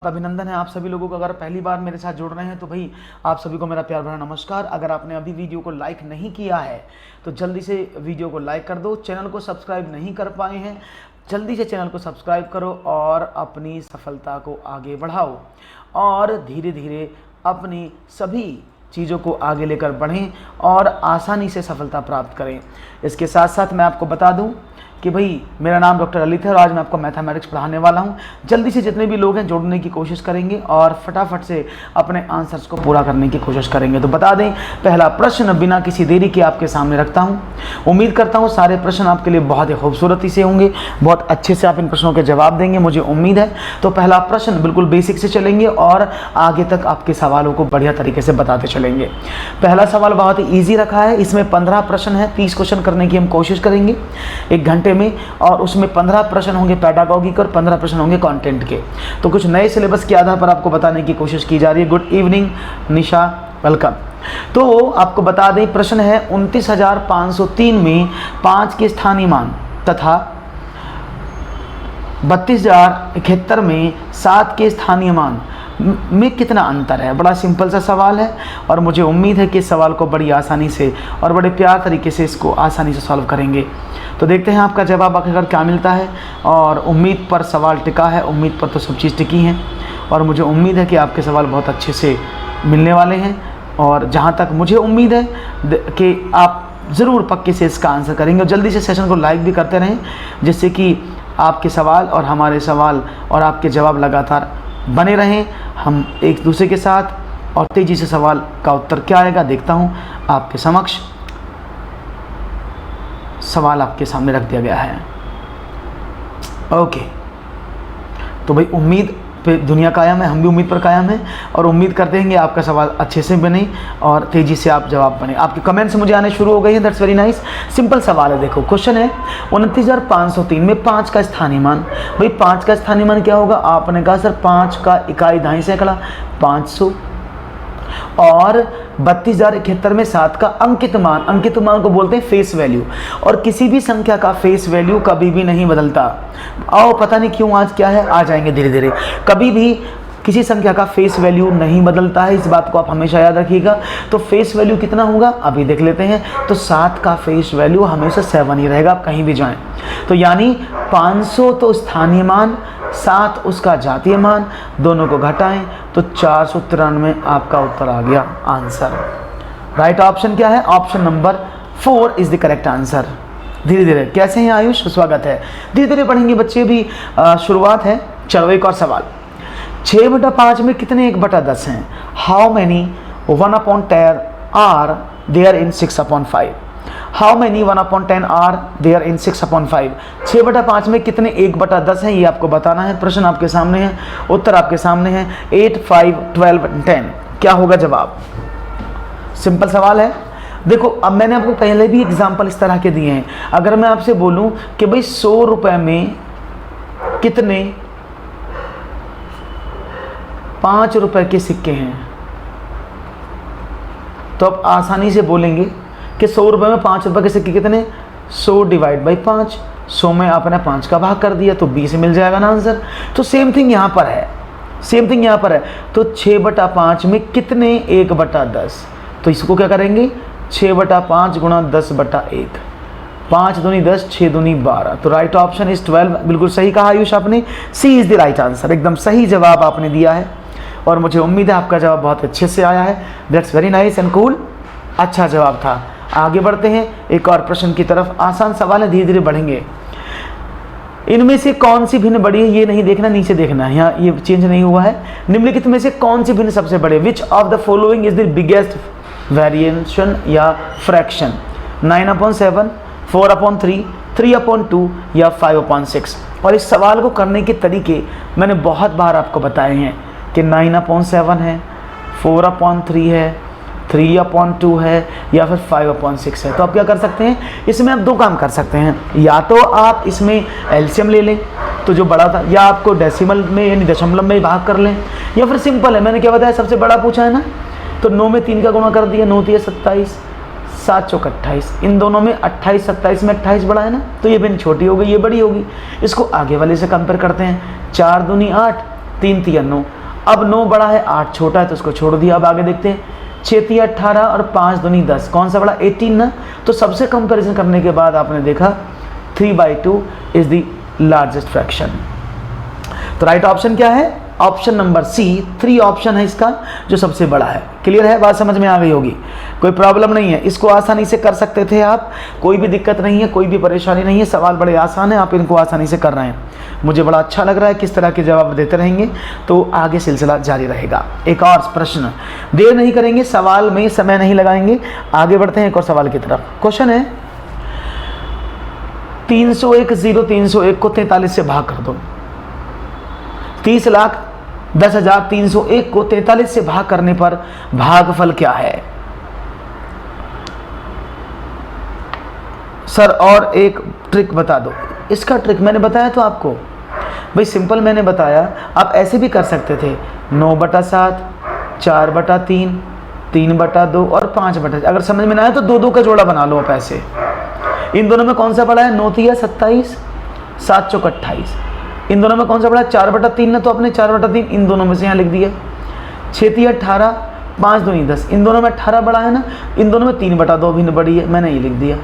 अभिनंदन है आप सभी लोगों को। अगर पहली बार मेरे साथ जुड़ रहे हैं तो भाई आप सभी को मेरा प्यार भरा नमस्कार। अगर आपने अभी वीडियो को लाइक नहीं किया है तो जल्दी से वीडियो को लाइक कर दो। चैनल को सब्सक्राइब नहीं कर पाए हैं, जल्दी से चैनल को सब्सक्राइब करो और अपनी सफलता को आगे बढ़ाओ और धीरे धीरे अपनी सभी चीज़ों को आगे लेकर बढ़ें और आसानी से सफलता प्राप्त करें। इसके साथ साथ मैं आपको बता दूं कि भाई मेरा नाम डॉक्टर ललित है और आज मैं आपको मैथमेटिक्स पढ़ाने वाला हूं। जल्दी से जितने भी लोग हैं जोड़ने की कोशिश करेंगे और फटाफट से अपने आंसर्स को पूरा करने की कोशिश करेंगे। तो बता दें, पहला प्रश्न बिना किसी देरी के आपके सामने रखता हूं। उम्मीद करता हूं सारे प्रश्न आपके लिए बहुत ही खूबसूरती से होंगे, बहुत अच्छे से आप इन प्रश्नों के जवाब देंगे, मुझे उम्मीद है। तो पहला प्रश्न बिल्कुल बेसिक से चलेंगे और आगे तक आपके सवालों को बढ़िया तरीके से बताते चलेंगे। पहला सवाल बहुत ही ईजी रखा है, इसमें 15 प्रश्न है, 30 क्वेश्चन करने की हम कोशिश करेंगे एक घंटे में, और उसमें 15 प्रश्न होंगे पैडागॉगिक और 15 प्रश्न होंगे कंटेंट के। तो कुछ नए सिलेबस के आधार पर आपको बताने की कोशिश की जा रही है। गुड इवनिंग निशा, वेलकम। तो आपको बता दें, प्रश्न है 29,503 में 5 के स्थानीय मान तथा 32,071 में 7 के स्थानीय मान में कितना अंतर है। बड़ा सिंपल सा सवाल है और मुझे उम्मीद है कि इस सवाल को बड़ी आसानी से और बड़े प्यार तरीके से इसको आसानी से सॉल्व करेंगे। तो देखते हैं आपका जवाब आखिरकार क्या मिलता है। और उम्मीद पर सवाल टिका है, उम्मीद पर तो सब चीज़ टिकी हैं और मुझे उम्मीद है कि आपके सवाल बहुत अच्छे से मिलने वाले हैं। और जहाँ तक मुझे उम्मीद है कि आप ज़रूर पक्के से इसका आंसर करेंगे और जल्दी से सेशन को लाइक भी करते रहें, जिससे कि आपके सवाल और हमारे सवाल और आपके जवाब लगातार बने रहें हम एक दूसरे के साथ। और तेज़ी से सवाल का उत्तर क्या आएगा देखता हूँ। आपके समक्ष सवाल आपके सामने रख दिया गया है। ओके, तो भाई उम्मीद पे दुनिया कायम है, हम भी उम्मीद पर कायम हैं और उम्मीद करते हैं कि आपका सवाल अच्छे से बने और तेज़ी से आप जवाब बने। आपके कमेंट्स मुझे आने शुरू हो गए हैं, दैट्स वेरी नाइस। सिंपल सवाल है, देखो क्वेश्चन है 29,503 में 5 का स्थानीय मान। भाई 5 का स्थानीय मान क्या होगा, आपने कहा सर 5 का इकाई दाई सैकड़ा 500 और 32,071 में 7 का अंकित मान। अंकित मान को बोलते हैं फेस वैल्यू और किसी भी संख्या का फेस वैल्यू कभी भी नहीं बदलता। आओ पता नहीं क्यों आज क्या है, आ जाएंगे धीरे धीरे। कभी भी किसी संख्या का फेस वैल्यू नहीं बदलता है, इस बात को आप हमेशा याद रखिएगा। तो फेस वैल्यू कितना होगा अभी देख लेते हैं। तो 7 का फेस वैल्यू हमेशा 7 ही रहेगा, आप कहीं भी जाएं। तो यानी 500 तो स्थानीय मान, 7 उसका जातीय मान, दोनों को घटाएं तो 493 आपका उत्तर आ गया आंसर। राइट ऑप्शन क्या है, option number 4 is the correct answer. धीरे धीरे कैसे हैं आयुष, स्वागत है। धीरे धीरे पढ़ेंगे बच्चे, भी शुरुआत है। चलो एक और सवाल, 6/5 में कितने 1/10 हैं। How many 1/10 are there in 6/5। How many 1/10 are there in 6/5। 6/5 में कितने 1/10 हैं ये आपको बताना है। प्रश्न आपके सामने है, उत्तर आपके सामने है। 8, 5, 12, 10 क्या होगा जवाब। सिंपल सवाल है। देखो अब मैंने आपको पहले भी एग्जाम्पल इस तरह के दिए हैं। अगर मैं आपसे बोलूं कि भाई 100 रुपए में कितने 5 रुपए के सिक्के हैं, तो आप आसानी से बोलेंगे कि 100 रुपए में 5 रुपए के सिक्के कितने, 100 डिवाइड बाई 5। 100 में आपने 5 का भाग कर दिया तो 20 मिल जाएगा ना आंसर। तो सेम थिंग यहाँ पर है, सेम थिंग यहाँ पर है। तो 6/5 में कितने 1/10, तो इसको क्या करेंगे 6/5 गुणा 10/1। 5 दूनी 10, 6 दूनी 12। तो राइट ऑप्शन इज 12। बिल्कुल सही कहा आयुष आपने, सी इज द राइट आंसर। एकदम सही जवाब आपने दिया है और मुझे उम्मीद है आपका जवाब बहुत अच्छे से आया है। That's very nice and cool, अच्छा जवाब था। आगे बढ़ते हैं एक और प्रश्न की तरफ। आसान सवाल है, धीरे धीरे बढ़ेंगे। इनमें से कौन सी भिन्न बड़ी है, ये नहीं देखना, नीचे देखना है, यहाँ ये चेंज नहीं हुआ है। निम्नलिखित में से कौन सी भिन्न सबसे बड़े, which of the following is the biggest variation या फ्रैक्शन। 9/7, 4/3, 3/2 या 5/6। और इस सवाल को करने के तरीके मैंने बहुत बार आपको बताए हैं कि 9/7 है, 4/3 है, 3/2 है या फिर 5/6 है। तो आप क्या कर सकते हैं, इसमें आप 2 काम कर सकते हैं। या तो आप इसमें एलसीएम ले लें, तो जो बड़ा था, या आपको डेसिमल में यानी दशमलव में भाग कर लें, या फिर सिंपल है, मैंने क्या बताया सबसे बड़ा पूछा है ना, तो 9 में 3 का गुणा कर दिया, 9 3 27, 7 चौक 28। इन दोनों में 28 27 में 28 बड़ा है ना, तो ये भिन्न छोटी हो गई, ये बड़ी होगी। इसको आगे वाले से कंपेयर करते हैं। 4 दूनी 8, 3 तिया 9। अब 9 बड़ा है, 8 छोटा है, तो उसको छोड़ दिया। अब आगे देखते हैं, 6 तिया 18 और 5 दूनी 10, कौन सा बड़ा? 18 ना। तो सबसे कंपैरिजन करने के बाद आपने देखा 3/2 इज द लार्जेस्ट फ्रैक्शन। तो राइट ऑप्शन क्या है? ऑप्शन नंबर सी, 3 ऑप्शन है इसका जो सबसे बड़ा है। क्लियर है? बात समझ में आ गई होगी, कोई प्रॉब्लम नहीं है, इसको आसानी से कर सकते थे आप, कोई भी दिक्कत नहीं है, कोई भी परेशानी नहीं है। सवाल बड़े आसान है, आप इनको आसानी से कर रहे हैं। मुझे बड़ा अच्छा लग रहा है किस तरह के जवाब देते रहेंगे, तो आगे सिलसिला जारी रहेगा। एक और प्रश्न, देर नहीं करेंगे, सवाल में समय नहीं लगाएंगे, आगे बढ़ते हैं एक और सवाल की तरफ। क्वेश्चन है 301 को 43 से भाग कर दो। 30,10,301 को 43 से भाग करने पर भागफल क्या है? सर और एक ट्रिक बता दो। इसका ट्रिक मैंने बताया तो आपको, भाई सिंपल मैंने बताया। आप ऐसे भी कर सकते थे, 9/7, 4/3, 3/2 और 5/4। अगर समझ में ना आए तो 2-2 का जोड़ा बना लो आप ऐसे। इन दोनों में कौन सा बड़ा है? 9 तिया 27, 7 चौक 28। इन दोनों में कौन सा बड़ा? 4/3 ना, तो आपने 4/3 इन दोनों में से यहाँ लिख दिया। 6 तिया 18, 5 दूनी 10, इन दोनों में 18 बड़ा है ना, इन दोनों में 3/2 भिन्न बड़ी है, मैंने ये लिख दिया।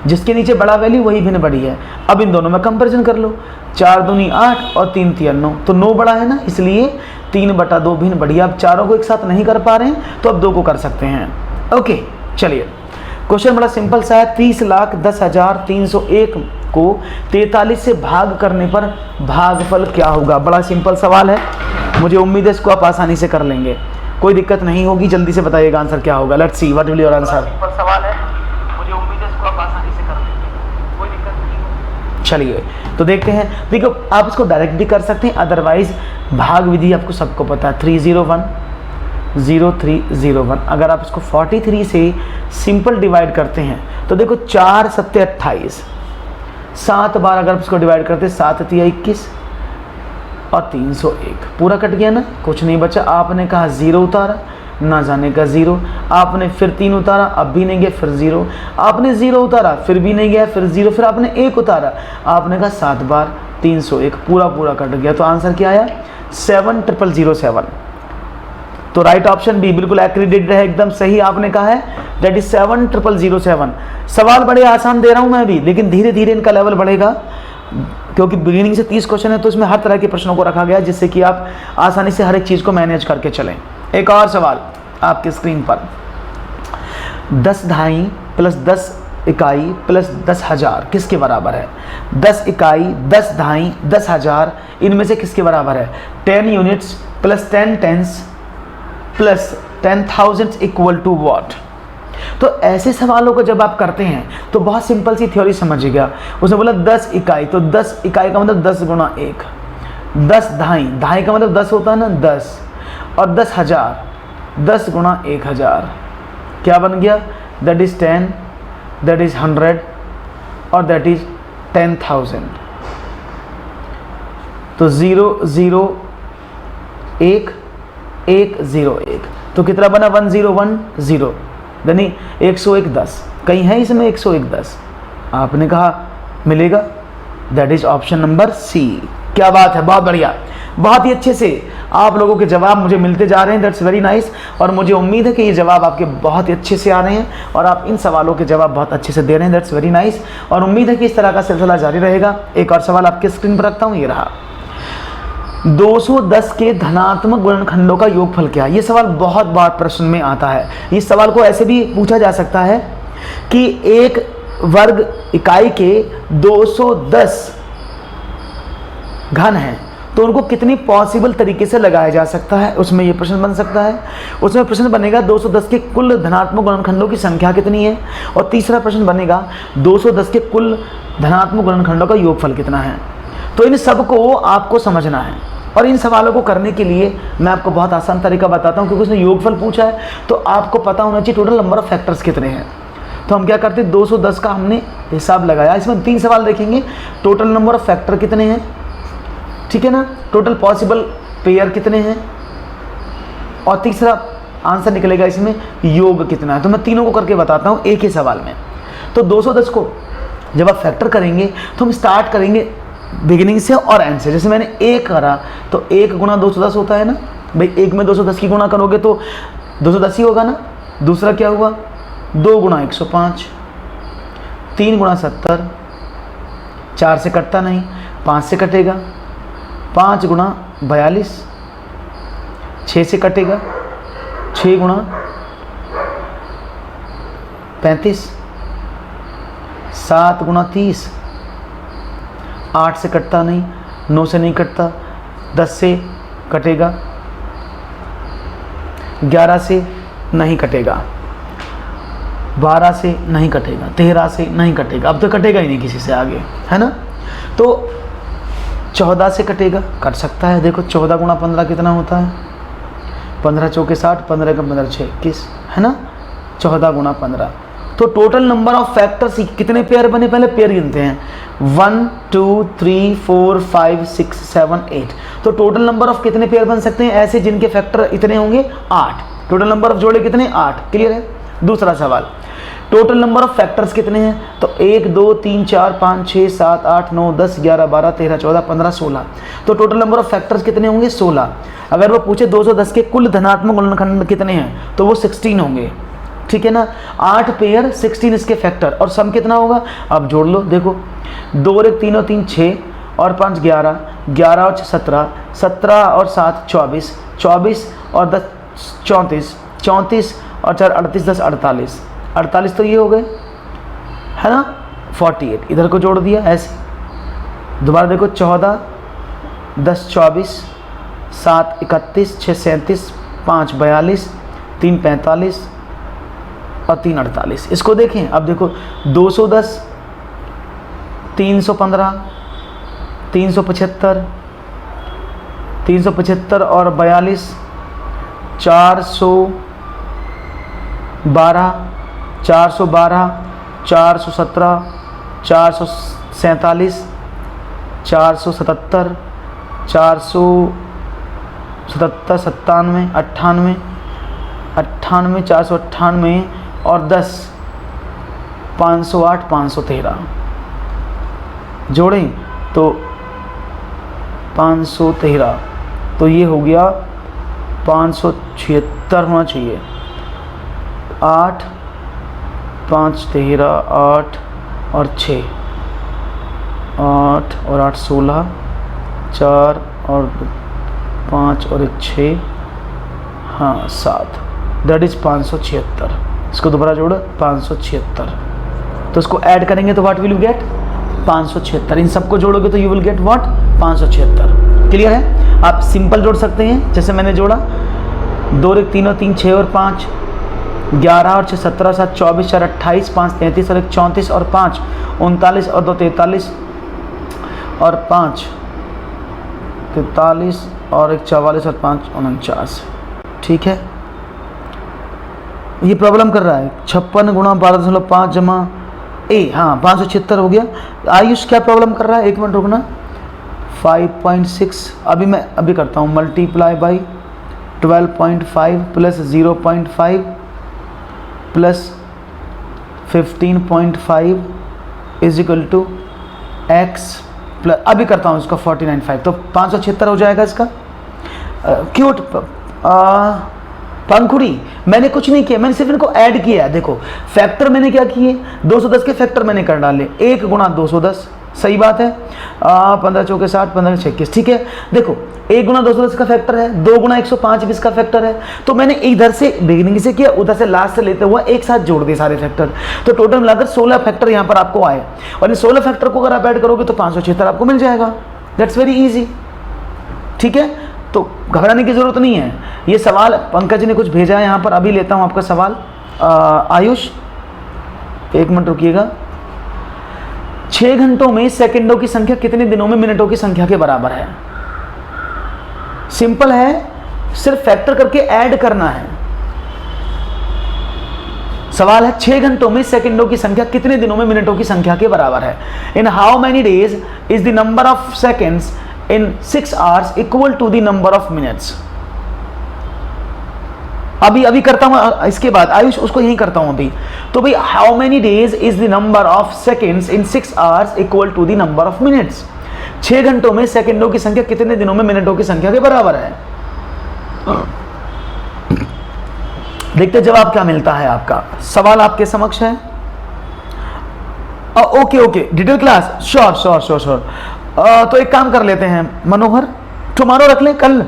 जिसके नीचे बड़ा वैल्यू वही भिन्न बड़ी है। अब इन दोनों में कंपैरिजन कर लो, 4 दूनी 8 और 3 तिया 9, तो 9 बड़ा है ना, इसलिए 3/2 भिन्न बड़ी है। अब चारों को एक साथ नहीं कर पा रहे हैं तो अब 2 को कर सकते हैं। ओके चलिए, क्वेश्चन बड़ा सिंपल सा है। 30,10,301 को 43 से भाग करने पर भागफल क्या होगा? बड़ा सिंपल सवाल है, मुझे उम्मीद है इसको आप आसानी से कर लेंगे, कोई दिक्कत नहीं होगी। जल्दी से बताइएगा आंसर क्या होगा। Let's see what will your answer. Simple सवाल है, मुझे उम्मीद है इसको आप आसानी से कर लेंगे, कोई दिक्कत नहीं होगी। चलिए तो देखते हैं। देखो आप इसको डायरेक्ट भी कर सकते हैं, अदरवाइज भाग विधि आपको सबको पता है, 301/0301। अगर आप इसको 43 से सिंपल डिवाइड करते हैं तो देखो 4 7 28, 7 बार अगर आप इसको डिवाइड करते हैं, 7 तिया 21 और 301, पूरा कट गया ना, कुछ नहीं बचा। आपने कहा 0 उतारा, ना जाने का 0। आपने फिर 3 उतारा, अब भी नहीं गया, फिर 0। आपने 0 उतारा, फिर भी नहीं गया, फिर 0। फिर आपने 1 उतारा, आपने कहा 7 बार 301, पूरा कट गया। तो आंसर क्या आया? 7,007। तो राइट ऑप्शन बी बिल्कुल एक्रीडेटेड है, एकदम सही आपने कहा है, दैट इज 7,007। सवाल बड़े आसान दे रहा हूं मैं अभी, लेकिन धीरे धीरे इनका लेवल बढ़ेगा, क्योंकि बिगिनिंग से 30 क्वेश्चन है, तो इसमें हर तरह के प्रश्नों को रखा गया जिससे कि आप आसानी से हर एक चीज़ को मैनेज करके चलें। एक और सवाल आपकी स्क्रीन पर, 10 ढाई प्लस 10 इकाई प्लस 10,000 किसके बराबर है? 10 इकाई, 10 ढाई, 10,000, इनमें से किसके बराबर है? 10 units plus 10 tens plus 10,000 equal to what? तो ऐसे सवालों को जब आप करते हैं तो बहुत सिंपल सी थ्योरी समझिएगा। उसने बोला 10 इकाई, तो 10 इकाई का मतलब 10 गुणा 1, 10 ढाई, ढाई का मतलब 10 होता है ना, 10, और 10,000, 10 गुणा 1,000 क्या बन गया? दैट इज 10, दैट इज 100 और दैट इज 10,000। तो 0 0 1 1 0 1, तो कितना बना? 1010, यानी 101 10। कहीं है इसमें 101 10? आपने कहा मिलेगा, that is option number C. क्या बात है, बहुत बढ़िया, बहुत ही अच्छे से आप लोगों के जवाब मुझे मिलते जा रहे हैं, दैट्स वेरी नाइस। और मुझे उम्मीद है कि ये जवाब आपके बहुत ही अच्छे से आ रहे हैं और आप इन सवालों के जवाब बहुत अच्छे से दे रहे हैं, दैट्स वेरी नाइस। और उम्मीद है कि इस तरह का सिलसिला जारी रहेगा। एक और सवाल आपके स्क्रीन पर रखता हूँ, ये रहा, 210 के धनात्मक गुणनखंडों का योगफल क्या है? ये सवाल बहुत बार प्रश्न में आता है। इस सवाल को ऐसे भी पूछा जा सकता है कि एक वर्ग इकाई के 210 घन हैं, तो उनको कितनी पॉसिबल तरीके से लगाया जा सकता है, उसमें ये प्रश्न बन सकता है। उसमें प्रश्न बनेगा 210 के कुल धनात्मक गुणनखंडों की संख्या कितनी है, और तीसरा प्रश्न बनेगा 210 के कुल धनात्मक गुणनखंडों का योगफल कितना है। तो इन सबको आपको समझना है, और इन सवालों को करने के लिए मैं आपको बहुत आसान तरीका बताता हूँ, क्योंकि उसने योगफल पूछा है तो आपको पता होना चाहिए टोटल नंबर ऑफ फैक्टर्स कितने हैं। तो हम क्या करते हैं, 210 का हमने हिसाब लगाया। इसमें 3 सवाल देखेंगे, टोटल नंबर ऑफ फैक्टर कितने हैं, ठीक है ना, टोटल पॉसिबल पेयर कितने हैं, और तीसरा आंसर निकलेगा इसमें योग कितना है। तो मैं तीनों को करके बताता हूँ एक ही सवाल में। तो 210 को जब आप फैक्टर करेंगे तो हम स्टार्ट करेंगे बिगिनिंग से और एंड से। जैसे मैंने 1 करा तो 1 गुणा 210 होता है ना भाई, 1 में 210 की गुणा करोगे तो 210 ही होगा ना। दूसरा क्या हुआ, 2 गुणा 105, 3 गुणा 70, 4 से कटता नहीं, 5 से कटेगा, 5 गुणा 42, 6 से कटेगा, 6 गुणा 35, 7 गुणा 30, 8 से कटता नहीं, 9 से नहीं कटता, 10 से कटेगा, 11 से नहीं कटेगा, 12 से नहीं कटेगा, 13 से नहीं कटेगा, अब तो कटेगा ही नहीं किसी से आगे, है ना। तो 14 से कटेगा, कट सकता है। देखो 14 गुणा 15 कितना होता है, 15 चौके 60, 15 का 15 6 21, है ना। 14 गुणा 15, तो टोटल नंबर ऑफ फैक्टर्स कितने पेयर बने, पहले पेयर गिनते हैं, 1 2 3 4 5 6 7 8। तो टोटल नंबर ऑफ कितने पेयर बन सकते हैं ऐसे जिनके फैक्टर इतने होंगे 8। टोटल नंबर ऑफ जोड़े कितने, 8। क्लियर है। दूसरा सवाल, टोटल नंबर ऑफ फैक्टर्स कितने हैं, तो 1 2 3 4 5 6 7 8 9 10 11 12 13 14 15 16। तो टोटल नंबर ऑफ फैक्टर्स कितने होंगे, 16। अगर वो पूछे 210 के कुल धनात्मक गुणनखंड कितने हैं तो वो 16 होंगे, ठीक है ना। 8 पेयर 16 इसके फैक्टर, और सम कितना होगा, अब जोड़ लो। देखो 2 और 1 3 और 3 6 और 5 11, 11 और 17, 17 और 7 24, 24 और 10 34, 34 और 4 38, 10 48, 48 तो ये हो गए, है ना। 48 इधर को जोड़ दिया ऐसे। दोबारा देखो 14 10 24, 7 31, 6 37, 5 42, 3 45 और 3 48। इसको देखें, अब देखो 210, 315, 375, 375 और 42, 412, 412, 417, 447, 477, 477, 97, 98, 98, 498 और 10, 508, 513 जोड़ें तो 513, तो ये हो गया 576 होना चाहिए। 8 5 13 8 और 6, 8 और 8 16, 4 और 5 और 1 6, हाँ 7, दैट इज 576। इसको दोबारा जोड़ो 576, तो इसको ऐड करेंगे तो व्हाट विल यू गेट, 576। इन सबको जोड़ोगे तो you will get what, 576। Clear है। आप सिंपल जोड़ सकते हैं, जैसे मैंने जोड़ा 2 और 1 3 और 3 6 और 5, 11 और 6 17 7 24 4 28 5 33 और 1 34 और 5 39 और 2 43 और 5 43 और 1 44 और 5 49। ठीक है, ये प्रॉब्लम कर रहा है 56 गुणा 12.5 जमा ए, हाँ 576 हो गया। आयुष क्या प्रॉब्लम कर रहा है, 1 मिनट रुकना। 5.6 अभी करता हूँ, multiply by 12.5 plus 0.5 plus 15.5 is equal to X plus, अभी करता हूँ इसका 49.5, तो 576 हो जाएगा इसका। क्यूट पंखुड़ी, मैंने कुछ नहीं किया, मैंने सिर्फ इनको ऐड किया है। देखो फैक्टर मैंने क्या किए, 210 के फैक्टर मैंने कर डाले, 1 गुणा 210, सही बात है। 15 चौके 60, 15 26, ठीक है। देखो 1 गुणा 210 का फैक्टर है, 2 गुणा 105 भी इसका फैक्टर है। तो मैंने इधर से बिगिनिंग से किया, उधर से लास्ट से लेते हुए एक साथ जोड़ दिए सारे फैक्टर, तो टोटल मिलाकर 16 फैक्टर यहाँ पर आपको आए। और इन 16 फैक्टर को अगर आप ऐड करोगे तो 576 आपको मिल जाएगा। दैट्स वेरी ईजी, ठीक है। तो घबराने की जरूरत नहीं है। ये सवाल पंकज ने कुछ भेजा है यहाँ पर, अभी लेता हूँ आपका सवाल। आयुष 1 मिनट रुकिएगा। 6 घंटों में सेकंडों की संख्या कितने दिनों में मिनटों की संख्या के बराबर है? सिंपल है, सिर्फ फैक्टर करके ऐड करना है। सवाल है 6 घंटों में सेकंडों की संख्या कितने दिनों में मिनटों की संख्या के बराबर है? In how many days is the number of seconds in 6 hours equal to the number of minutes? अभी करता हूं, इसके बाद आयुष उसको यही करता हूं अभी। तो भाई how many days is the number of seconds in 6 hours equal to the number of minutes? 6 घंटों में सेकंडों की संख्या कितने दिनों में मिनटों की संख्या के बराबर है? देखते जवाब क्या मिलता है आपका। सवाल आपके समक्ष है। Okay detail class, sure. तो एक काम कर लेते हैं मनोहर, टुमारो रख लें, कल।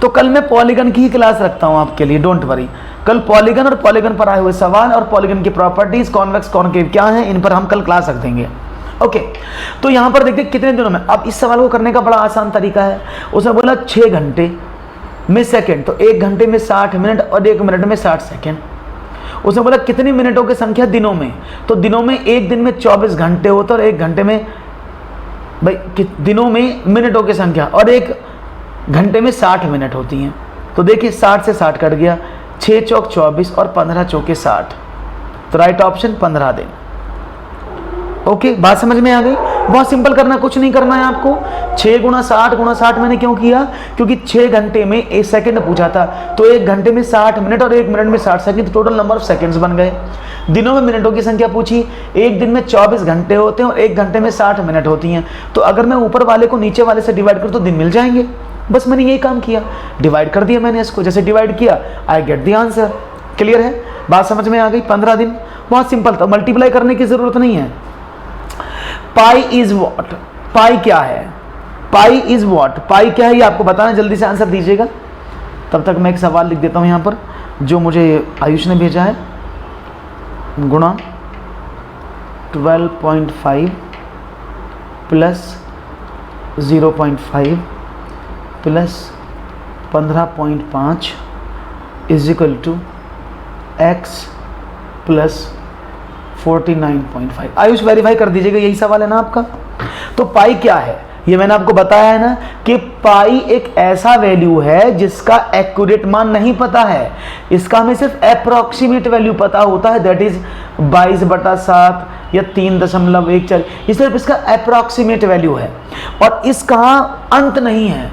तो कल मैं पॉलीगन की ही क्लास रखता हूं आपके लिए, डोंट वरी। कल पॉलीगन और पॉलीगन पर आए हुए सवाल और पॉलीगन की प्रॉपर्टीज, कॉन्वेक्स कॉनकेव क्या है, इन पर हम कल क्लास रख देंगे। ओके, तो यहां पर देखते कितने दिनों में। अब इस सवाल को करने का बड़ा आसान तरीका है। उसने बोला 6 घंटे में सेकंड, तो 1 घंटे में 60 मिनट और 1 मिनट में 60 सेकंड। उसने बोला कितनी मिनटों की संख्या दिनों में, तो दिनों में एक दिन में 24 घंटे होता है और 1 घंटे में, भाई दिनों में मिनटों की संख्या और 1 घंटे में 60 मिनट होती हैं। तो देखिए 60 से 60 कट गया, 6 चौक 24 और 15 चौके 60, तो राइट ऑप्शन 15 दिन। ओके, बात समझ में आ गई। बहुत सिंपल करना, कुछ नहीं करना है आपको। 6 गुणा 60 मैंने क्यों किया, क्योंकि 6 घंटे में 1 सेकंड पूछा था, तो 1 घंटे में 60 मिनट और 1 मिनट में 60 second, total number of seconds बन गए। दिनों में मिनटों की संख्या पूछी, एक दिन में 24 घंटे होते हैं और 1 घंटे में 60 मिनट होती हैं। तो अगर मैं ऊपर वाले को नीचे वाले से डिवाइड करूँ तो दिन मिल जाएंगे। बस मैंने यही काम किया, डिवाइड कर दिया मैंने इसको, जैसे डिवाइड किया I get the answer. Clear है, बात समझ में आ गई। 15 दिन, बहुत सिंपल था, मल्टीप्लाई करने की जरूरत नहीं है। पाई इज वॉट, पाई क्या है, पाई इज वॉट, पाई क्या है ये आपको बताना, जल्दी से आंसर दीजिएगा। तब तक मैं एक सवाल लिख देता हूं यहां पर जो मुझे आयुष ने भेजा है। गुणा 12.5 plus 0.5 plus 15.5 is equal to x plus 49.5। Ayush verify कर दीजिएगा, यही सवाल है ना आपका। तो पाई क्या है ये मैंने आपको बताया है ना, कि पाई एक ऐसा वैल्यू है जिसका एक्यूरेट मान नहीं पता है, इसका हमें सिर्फ अप्रोक्सीमेट वैल्यू पता होता है, दैट इज 22/7 या 3.14। ये सिर्फ इसका अप्रोक्सीमेट वैल्यू है और इसका अंत नहीं है,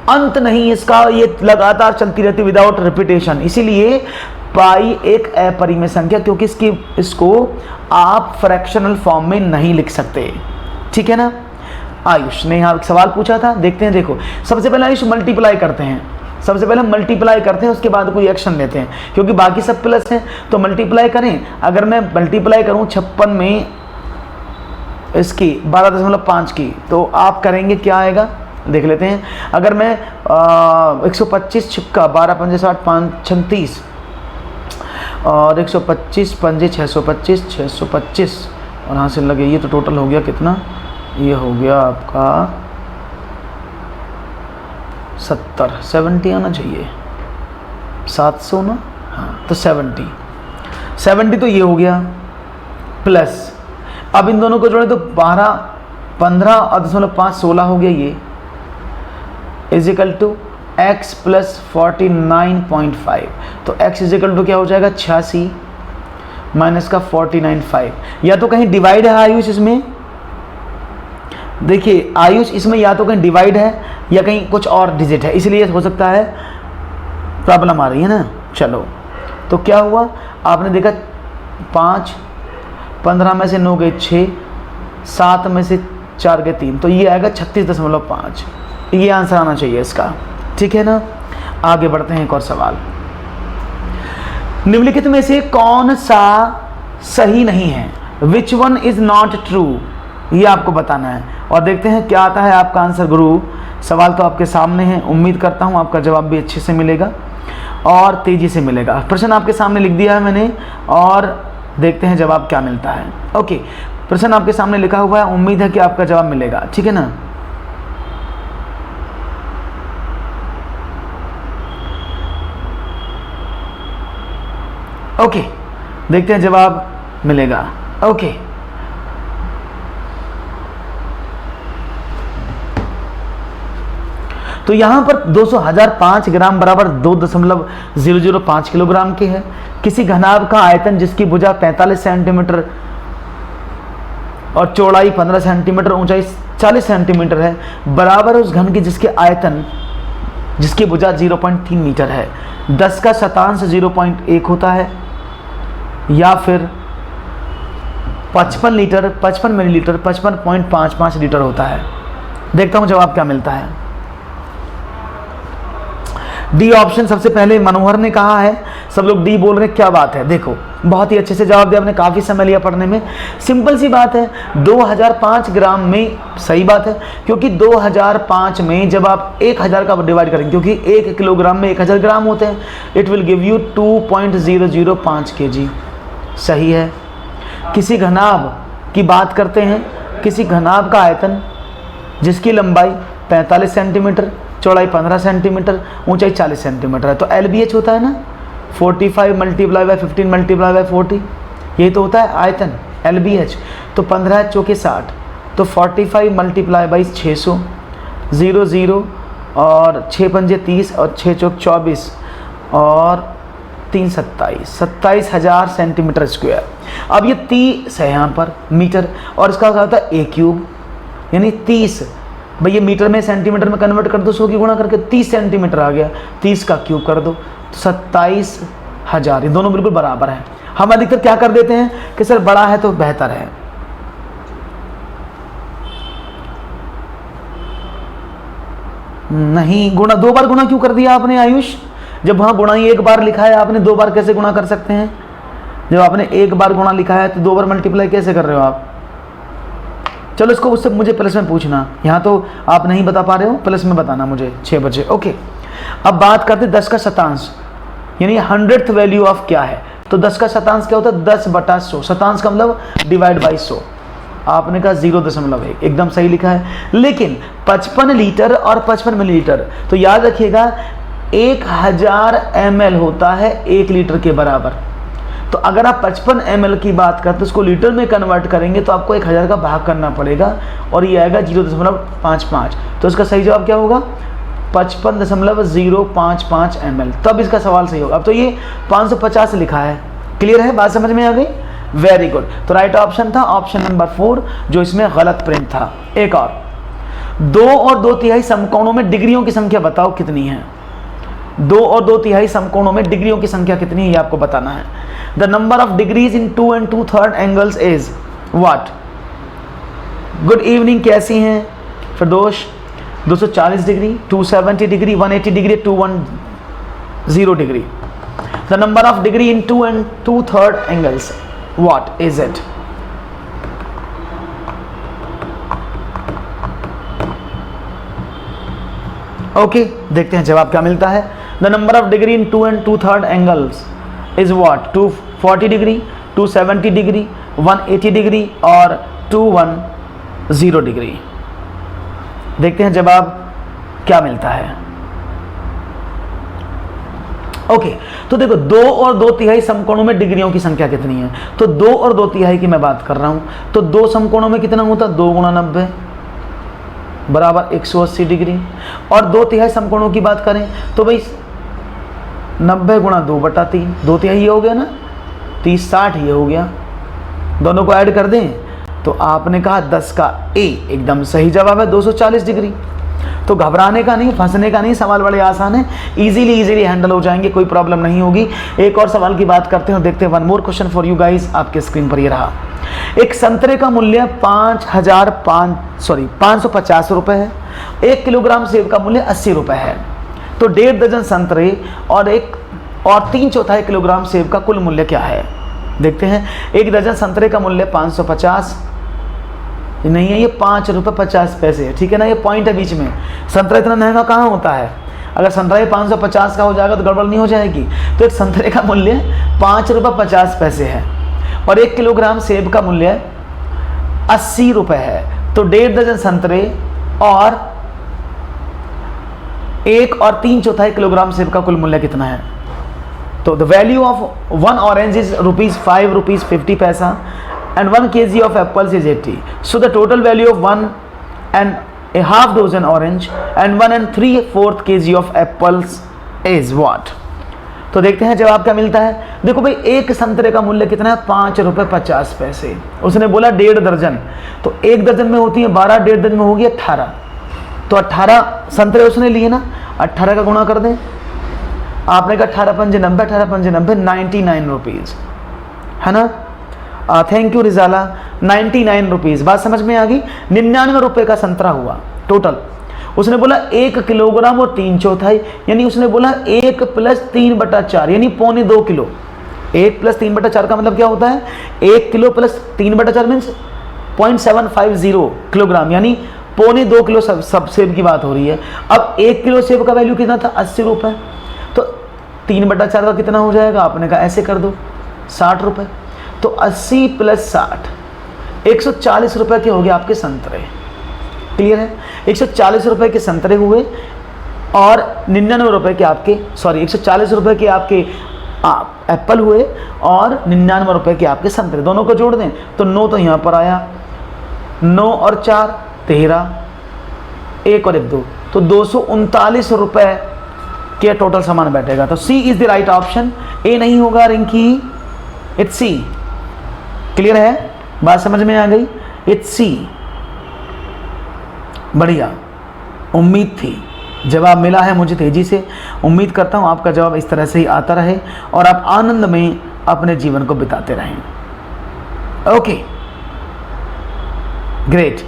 अंत नहीं इसका, ये लगातार चलती रहती विदाउट रिपीटेशन। इसीलिए पाई एक अपरिमेय संख्या, क्योंकि इसको आप फ्रैक्शनल फॉर्म में नहीं लिख सकते, ठीक है ना। आयुष ने यहाँ एक सवाल पूछा था, देखते हैं। देखो सबसे पहले आयुष मल्टीप्लाई करते हैं, सबसे पहले मल्टीप्लाई करते हैं, उसके बाद कोई एक्शन लेते हैं, क्योंकि बाकी सब प्लस हैं। तो मल्टीप्लाई करें, अगर मैं मल्टीप्लाई करूँ 56 में इसकी 12.5 की, तो आप करेंगे क्या आएगा देख लेते हैं। अगर मैं 125 छिक्का 12 5 5 36 और 125 पंजे 625 625 और यहाँ से लगे, ये तो टोटल हो गया कितना, ये हो गया आपका 70 आना चाहिए, 700 ना, हाँ तो 70 तो ये हो गया प्लस, अब इन दोनों को जोड़े तो 12 15 और 0.5 16 हो गया, ये इजिकल टू x प्लस 49.5। तो x इजिकल टू क्या हो जाएगा 86 माइनस का 49.5। या तो कहीं डिवाइड है आयुष इसमें, देखिए आयुष इसमें या तो कहीं डिवाइड है या कहीं कुछ और डिजिट है, इसलिए हो सकता है प्रॉब्लम आ रही है ना। चलो तो क्या हुआ, आपने देखा 5 15 में से 9 गए 6, 7 में से 4 गए 3, तो ये आएगा 36.5। ये आंसर आना चाहिए इसका, ठीक है ना। आगे बढ़ते हैं, एक और सवाल। निम्नलिखित में से कौन सा सही नहीं है, which one is not true, ये आपको बताना है। और देखते हैं क्या आता है आपका आंसर। गुरु सवाल तो आपके सामने है, उम्मीद करता हूं आपका जवाब भी अच्छे से मिलेगा और तेजी से मिलेगा। प्रश्न आपके सामने लिख दिया है मैंने और देखते हैं जवाब क्या मिलता है। ओके, प्रश्न आपके सामने लिखा हुआ है, उम्मीद है कि आपका जवाब मिलेगा, ठीक है ना। ओके, देखते हैं जवाब मिलेगा। ओके, तो यहां पर 200,005 ग्राम बराबर 2.005 किलोग्राम के है। किसी घनाभ का आयतन जिसकी भुजा 45 सेंटीमीटर और चौड़ाई 15 सेंटीमीटर, ऊंचाई 40 सेंटीमीटर है, बराबर उस घन की जिसके आयतन जिसकी भुजा 0.3 मीटर है। 10 का शतांश 0.1 होता है, या फिर 55 लीटर 55 मिलीलीटर 55.55 लीटर होता है। देखता हूं जवाब क्या मिलता है। डी ऑप्शन सबसे पहले मनोहर ने कहा है, सब लोग डी बोल रहे हैं, क्या बात है। देखो बहुत ही अच्छे से जवाब दिया आपने, काफ़ी समय लिया पढ़ने में। सिंपल सी बात है, 2005 ग्राम में, सही बात है, क्योंकि 2005 में जब आप 1000 का डिवाइड करेंगे, क्योंकि 1 किलोग्राम में 1000 ग्राम होते हैं, it will give you 2.005 kg। सही है। किसी घनाभ की बात करते हैं, किसी घनाभ का आयतन जिसकी लंबाई 45 सेंटीमीटर, चौड़ाई 15 सेंटीमीटर, ऊंचाई 40 सेंटीमीटर है, तो LBH होता है ना, 45 मल्टीप्लाई बाय 15 मल्टीप्लाई बाय 40, यही तो होता है आयतन LBH। तो 15 चौके 60, तो 45 मल्टीप्लाई बाई 600, 0 0 और 6 पंजे 30 और 6 चौक 24 और 3 27, 27,000 सेंटीमीटर स्क्वायर। अब ये 30 है यहाँ पर मीटर, और इसका क्या होता है A क्यूब, यानी 30, भाई ये मीटर में सेंटीमीटर में कन्वर्ट कर दो, 100 की गुणा करके 30 सेंटीमीटर आ गया, 30 का क्यूब कर दो तो 27,000। ये दोनों बिल्कुल बराबर हैं। हम अधिकतर क्या कर देते हैं कि सर बड़ा है तो बेहतर है। नहीं, गुणा 2 बार गुणा क्यों कर दिया आपने आयुष? जब वहां गुणा ही 1 बार लिखा है, आपने 2 बार कैसे गुणा कर सकते हैं? जब आपने 1 बार गुणा लिखा है तो 2 बार मल्टीप्लाई कैसे कर रहे हो आप? चलो इसको उससे मुझे प्लस में पूछना, यहाँ तो आप नहीं बता पा रहे हो, प्लस में बताना मुझे 6 बजे। ओके, अब बात करते 10 का शतांश, यानी 100th वैल्यू ऑफ क्या है। तो 10 का शतांश क्या होता है? 10/100। शतांश का मतलब डिवाइड बाई 100। आपने कहा 0.1, एकदम सही लिखा है। लेकिन 55 लीटर और 55 मिलीलीटर, तो याद रखिएगा 1000 ml होता है 1 लीटर के बराबर। तो अगर आप 55 ml की बात करते तो उसको लीटर में कन्वर्ट करेंगे तो आपको 1000 का भाग करना पड़ेगा, और ये आएगा 0.55। तो इसका सही जवाब क्या होगा? 55.055 ml। तब इसका सवाल सही होगा। अब तो ये 550 लिखा है। क्लियर है? बात समझ में आ गई? Very good. तो राइट ऑप्शन था ऑप्शन नंबर 4, जो इसमें गलत प्रिंट था। एक और, 2 और 2/3 समकोणों में डिग्रियों की संख्या बताओ कितनी है। 2 और 2/3 समकोणों में डिग्रियों की संख्या कितनी है, ये आपको बताना है। The number of degrees in 2 and 2/3 angles is what? Good evening, कैसी हैं Firdaus? 240 degree, 270 degree, 180 degree, 210 degree. The number of degree in 2 and 2/3 angles, what is it? Okay, देखते हैं जवाब क्या मिलता है। The number of degree in 2 and 2/3 angles is what? 240 degree, 270 degree, 180 degree और 210 degree. देखते हैं जवाब क्या मिलता है। ओके, तो देखो 2 और 2/3 समकोणों में डिग्रियों की संख्या कितनी है। तो 2 और 2/3 की मैं बात कर रहा हूं, तो 2 समकोणों में कितना होता है? 2 × 90 बराबर 180 डिग्री। और 2/3 समकोणों की बात करें तो भाई 90 × 2/3, 2/3 ये हो गया ना, 30 60 ये हो गया। दोनों को ऐड कर दें तो आपने कहा 10 का ए, एकदम सही जवाब है 240 डिग्री। तो घबराने का नहीं, फंसने का नहीं, सवाल बड़े आसान है, इजीली हैंडल हो जाएंगे, कोई प्रॉब्लम नहीं होगी। एक और सवाल की बात करते हैं और देखते हैं। One more question for you guys, आपके स्क्रीन पर ये रहा। एक संतरे का मूल्य 550 रुपए है। 1 किलोग्राम सेब का मूल्य 80 रुपए है। तो 1.5 दर्जन संतरे और 3/4 किलोग्राम सेब का कुल मूल्य क्या है? देखते हैं। 1 दर्जन संतरे का मूल्य 550 नहीं है, ये 5 रुपये 50 पैसे है, ठीक है ना, ये पॉइंट है बीच में। संतरा इतना महंगा कहाँ होता है? अगर संतरा ये 550 का हो जाएगा तो गड़बड़ नहीं हो जाएगी। तो एक संतरे का मूल्य 5 रुपये 50 पैसे है और 1 किलोग्राम सेब का मूल्य 80 रुपये है। तो 1.5 दर्जन संतरे और 1 और 3/4 किलोग्राम सेब का कुल मूल्य कितना है? तो the value of 1 orange is ₹5.50 and 1 kg of apples is 80. So the total value of 1.5 dozen orange and 1 3/4 kg of apples is what? तो देखते हैं जवाब क्या मिलता है। देखो भाई, एक संतरे का मूल्य कितना है? 5 रुपये 50 पैसे। उसने बोला 1.5 दर्जन, तो 1 दर्जन में होती है 12, 1.5 दर्जन में होगी 18। तो 18 संतरे उसने लिए ना, 18 का गुणा कर दें। आपने कहा 18 पंजे 90, 18 पंजे 90, 99 रुपीज़ है ना। Thank you रिजाला। 99 रुपीज़, बात समझ में आ गई। 99 रुपये का संतरा हुआ टोटल। उसने बोला 1 किलोग्राम और 3/4, यानी उसने बोला 1 + 3/4 यानी 1.25 किलो। 1 + 3/4 का मतलब क्या होता है? 1 किलो + 3/4 मीन्स 0.750 किलोग्राम, यानी 1.25 किलो सब सेब की बात हो रही है। अब 1 किलो सेब का वैल्यू कितना था? 80 रुपये। तो 3/4 का कितना हो जाएगा? आपने कहा ऐसे कर दो, 60 रुपये। तो 80 + 60 140 रुपये के हो गए आपके संतरे। क्लियर है? 140 रुपये के संतरे हुए और 99 रुपये के आपके 140 रुपये के आपके एप्पल हुए और 99 रुपये के आपके संतरे। दोनों को जोड़ दें तो 9 तो यहाँ पर आया, 9 और 4 13, 1 और 1 2, तो 239 रुपये के टोटल सामान बैठेगा। तो सी इज द राइट ऑप्शन, ए नहीं होगा रिंकी, इट्स सी। क्लियर है? बात समझ में आ गई? इट्स सी। बढ़िया, उम्मीद थी, जवाब मिला है मुझे तेजी से। उम्मीद करता हूँ आपका जवाब इस तरह से ही आता रहे और आप आनंद में अपने जीवन को बिताते रहें। Okay, great.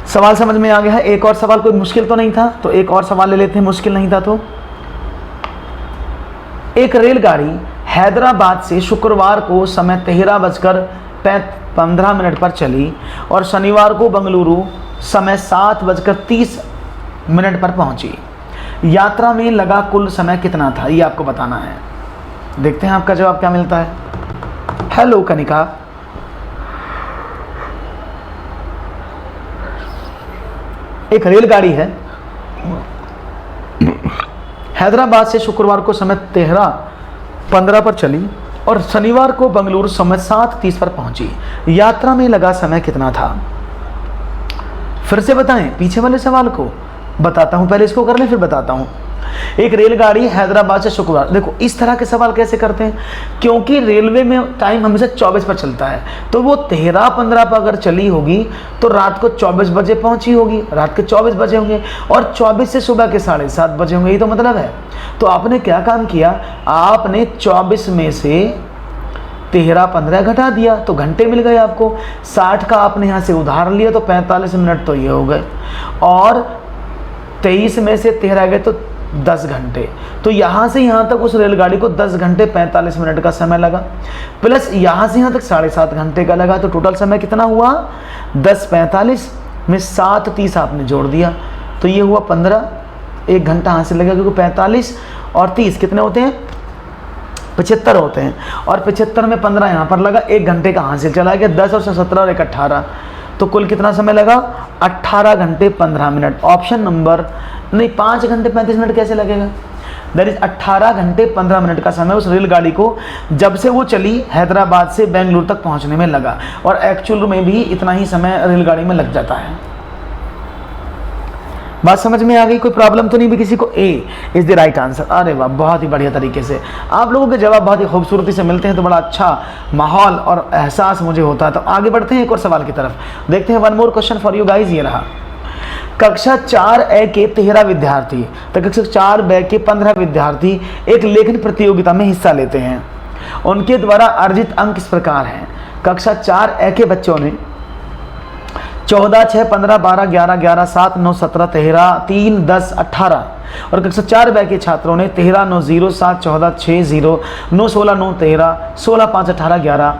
सवाल समझ में आ गया है? एक और सवाल, कोई मुश्किल तो नहीं था, तो एक और सवाल ले लेते हैं, मुश्किल नहीं था तो। एक रेलगाड़ी हैदराबाद से शुक्रवार को समय 13:15 पर चली और शनिवार को बेंगलुरु समय 7:30 पर पहुंची। यात्रा में लगा कुल समय कितना था? ये आपको बताना है। देखते हैं आपका जवाब क्या मिलता है। हेलो कनिका, एक रेलगाड़ी है, हैदराबाद से शुक्रवार को समय 13:15 पर चली और शनिवार को बेंगलुरु समय 7:30 पर पहुंची। यात्रा में लगा समय कितना था? फिर से बताएं, पीछे वाले सवाल को बताता हूं, पहले इसको कर लें फिर बताता हूं। एक रेलगाड़ी हैदराबाद से शुक्रवार, देखो इस तरह के सवाल कैसे करते हैं, क्योंकि रेलवे में टाइम हमेशा 24 पर चलता है, तो वो 13:15 पर अगर चली होगी तो रात को 24 बजे पहुंची होगी, रात के 24 बजे होंगे और 24 से सुबह के 7:30 बजे होंगे, ये तो मतलब है। तो आपने क्या काम किया, आपने 24 में से 13-15 घटा दिया तो घंटे मिल गए आपको। 60 का आपने यहाँ से उधार लिया तो 45 मिनट तो ये हो गए और 23 में से 13 गए तो 10 घंटे। तो यहाँ से यहाँ तक उस रेलगाड़ी को 10 घंटे 45 मिनट का समय लगा, प्लस यहाँ से यहाँ तक 7.5 घंटे का लगा। तो टोटल समय कितना हुआ? 10:45 में 7:30 आपने जोड़ दिया तो ये हुआ 15। 1 घंटा यहाँ से लगा, क्योंकि 45 और 30 कितने होते हैं? 75 होते हैं, और 75 में 15 यहाँ पर लगा, 1 घंटे का हासिल चला गया। 10 और 17 और 1 18, तो कुल कितना समय लगा? 18 घंटे 15 मिनट। ऑप्शन नंबर नहीं, 5 घंटे 35 मिनट कैसे लगेगा? दैट इज 18 घंटे 15 मिनट का समय उस रेलगाड़ी को जब से वो चली हैदराबाद से बेंगलुरु तक पहुंचने में लगा, और एक्चुअल में भी इतना ही समय रेलगाड़ी में लग जाता है। बात समझ में आ गई? कोई प्रॉब्लम तो नहीं भी किसी को? ए इज द राइट आंसर। अरे वाह, बहुत ही बढ़िया तरीके से आप लोगों के जवाब बहुत ही खूबसूरती से मिलते हैं, तो बड़ा अच्छा माहौल और एहसास मुझे होता है। तो आगे बढ़ते हैं एक और सवाल की तरफ, देखते हैं। One more question for you guys. ये रहा, कक्षा 4A के 13 विद्यार्थी, तो कक्षा 4B के 15 विद्यार्थी एक लेखन प्रतियोगिता में हिस्सा लेते हैं। उनके द्वारा अर्जित अंक इस प्रकार हैं। कक्षा 4A के बच्चों ने 14, 6, 15, 12, 11, 11, 7, 9, 17, 13, 3, 10, 18 और कक्षा 4B के छात्रों ने 13, 9, 0, 7, 14, 6, 0, 9, 16, 9, 13, 16, 5, 18, 11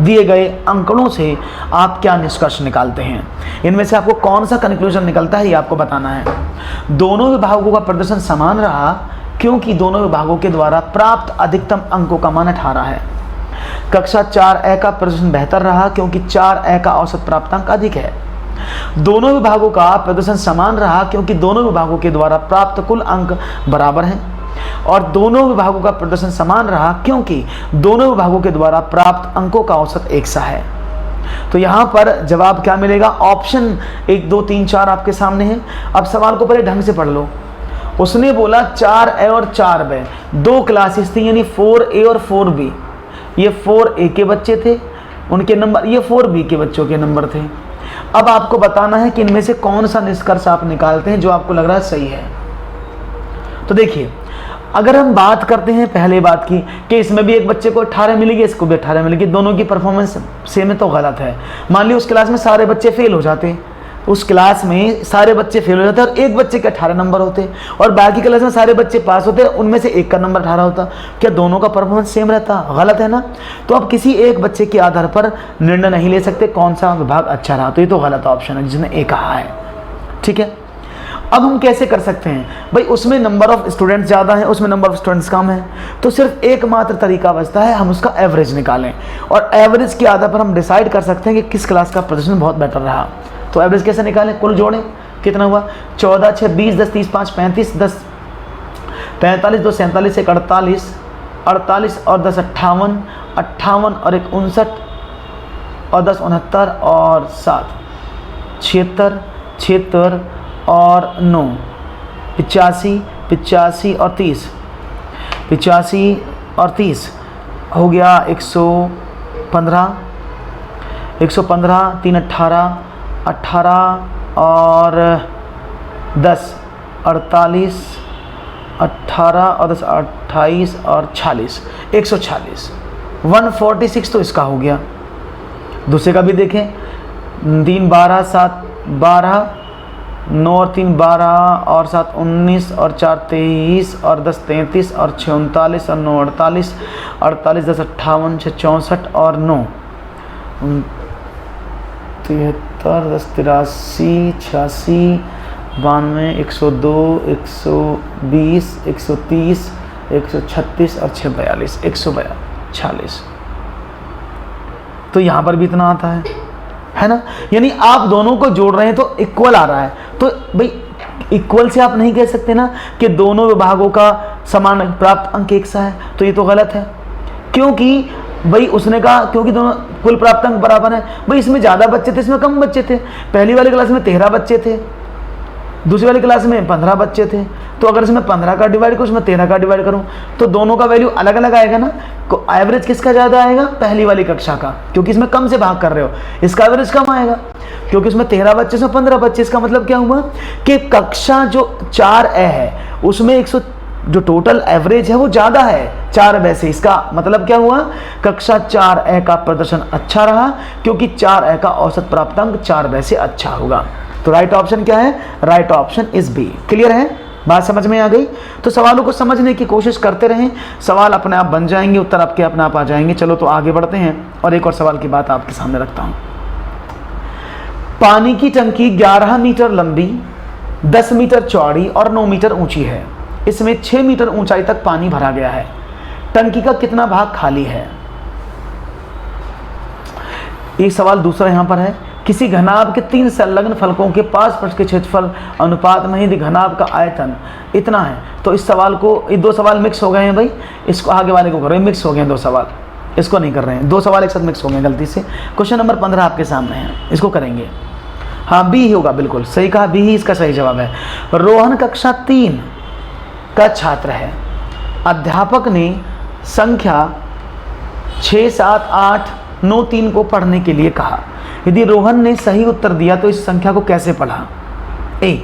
दिए गए अंकड़ों से आप क्या निष्कर्ष निकालते हैं? इनमें से आपको कौन सा कंक्लूजन निकलता है ये आपको बताना है। दोनों विभागों का प्रदर्शन समान रहा क्योंकि दोनों विभागों के द्वारा प्राप्त अधिकतम अंकों का मान 18 है। कक्षा 4A का प्रदर्शन बेहतर रहा क्योंकि 4A का औसत प्राप्तांक अधिक है। दोनों विभागों का प्रदर्शन समान रहा क्योंकि दोनों विभागों के द्वारा प्राप्त कुल अंक बराबर हैं, और दोनों विभागों का प्रदर्शन समान रहा क्योंकि दोनों विभागों के द्वारा प्राप्त अंकों का औसत एक सा है। तो यहाँ पर जवाब क्या मिलेगा? ऑप्शन 1, 2, 3, 4 आपके सामने है। अब सवाल को पहले ढंग से पढ़ लो। उसने बोला 4A और 4B 2 क्लासेस थी, यानी 4A और 4B। ये 4A के बच्चे थे, उनके नंबर, ये 4B के बच्चों के नंबर थे। अब आपको बताना है कि इनमें से कौन सा निष्कर्ष आप निकालते हैं जो आपको लग रहा है सही है। तो देखिए, अगर हम बात करते हैं पहले बात की कि इसमें भी एक बच्चे को 18 मिलेगी, इसको भी 18 मिलेगी, दोनों की परफॉर्मेंस सेम है, तो गलत है। मान ली उस क्लास में सारे बच्चे फेल हो जाते, उस क्लास में सारे बच्चे फेल हो जाते और एक बच्चे के 18 नंबर होते और बाकी क्लास में सारे बच्चे पास होते, उनमें से एक का नंबर 18 होता, क्या दोनों का परफॉर्मेंस सेम रहता? गलत है ना। तो अब किसी एक बच्चे के आधार पर निर्णय नहीं ले सकते कौन सा विभाग अच्छा रहा, तो ये तो गलत ऑप्शन है जिसने ए कहा है। ठीक है, अब हम कैसे कर सकते हैं भाई, उसमें नंबर ऑफ स्टूडेंट्स ज़्यादा है, उसमें नंबर ऑफ स्टूडेंट्स कम है, तो सिर्फ एकमात्र तरीका बचता है, हम उसका एवरेज निकालें और एवरेज के आधार पर हम डिसाइड कर सकते हैं कि किस क्लास का प्रदर्शन बहुत बेटर रहा। तो एवरेज कैसे निकालें? कुल जोड़ें, कितना हुआ? 14, 6, 20, 10, 30, 5, 35, 10, 45, 2, 47, 1, 48, 48 और 10, 58, 58 और 1, 59 और 10, 69 और 7, 76, 76 और 9, 85, 85 और 30, 85 और 30 हो गया 115, 115, 3, 18, 18 और 10, 48, 18 और 10, 28 और 46, 146, 146 तो इसका हो गया। दूसरे का भी देखें, 3, 12, 7, 12, 9 और 3, 12 और 7, 19 और 4, 23 और 10, 33 और 6, 39 और 9, 48, 48, 10, 58, 6, 64 और 9, 73, 10, 83, 86, 92, 102, 120, 130, 136 और 6, 42, 142। तो यहाँ पर भी इतना आता है ना। यानी आप दोनों को जोड़ रहे हैं तो इक्वल आ रहा है, तो भाई इक्वल से आप नहीं कह सकते ना कि दोनों विभागों का समान प्राप्त अंक एक सा है, तो ये तो गलत है। क्योंकि भाई उसने कहा क्योंकि दोनों कुल प्राप्त अंक बराबर है। भाई इसमें ज़्यादा बच्चे थे, इसमें कम बच्चे थे। पहली वाली क्लास में 13 बच्चे थे, दूसरी वाली क्लास में 15 बच्चे थे, तो अगर इसमें 15 का डिवाइड करूँ, उसमें 13 का डिवाइड करूँ, तो दोनों का वैल्यू अलग अलग आएगा ना। एवरेज किसका ज़्यादा आएगा? पहली वाली कक्षा का, क्योंकि इसमें कम से भाग कर रहे हो, इसका एवरेज कम आएगा। क्योंकि इसमें 13 बच्चे, इसमें 15 बच्चे, इसका मतलब क्या हुआ कि कक्षा जो 4A है उसमें 100 जो टोटल एवरेज है वो ज़्यादा है 4B से। इसका मतलब क्या हुआ? कक्षा 4A का प्रदर्शन अच्छा रहा, क्योंकि 4A का औसत प्राप्तांक 4B से अच्छा होगा। तो राइट ऑप्शन क्या है? Right option is B. Clear है? बात समझ में आ गई? तो सवालों को समझने की कोशिश करते रहें, सवाल अपने आप बन जाएंगे, उत्तर आपके अपने आप आ जाएंगे। चलो तो आगे बढ़ते हैं और एक और सवाल की बात आपके सामने रखता हूं। पानी की टंकी 11 मीटर लंबी, 10 मीटर चौड़ी और 9 मीटर ऊंची है। इसमें 6 मीटर ऊंचाई तक पानी भरा गया है। टंकी का कितना भाग खाली है? एक सवाल दूसरा यहां पर है, किसी घनाभ के 3 संलग्न फलकों के पास पृष्ठ के क्षेत्रफल अनुपात में यदि घनाभ का आयतन इतना है, तो इस सवाल को, ये 2 सवाल मिक्स हो गए हैं भाई, इसको आगे वाले को करो, मिक्स हो गए हैं 2 सवाल, इसको नहीं कर रहे हैं, 2 सवाल एक साथ मिक्स हो गए गलती से। क्वेश्चन नंबर 15 आपके सामने है, इसको करेंगे। हाँ, बी होगा, बिल्कुल सही कहा, बी ही इसका सही जवाब है। रोहन कक्षा 3 का छात्र है। अध्यापक ने संख्या 6, 7, 8, 9, 3 को पढ़ने के लिए कहा। यदि रोहन ने सही उत्तर दिया तो इस संख्या को कैसे पढ़ा? ए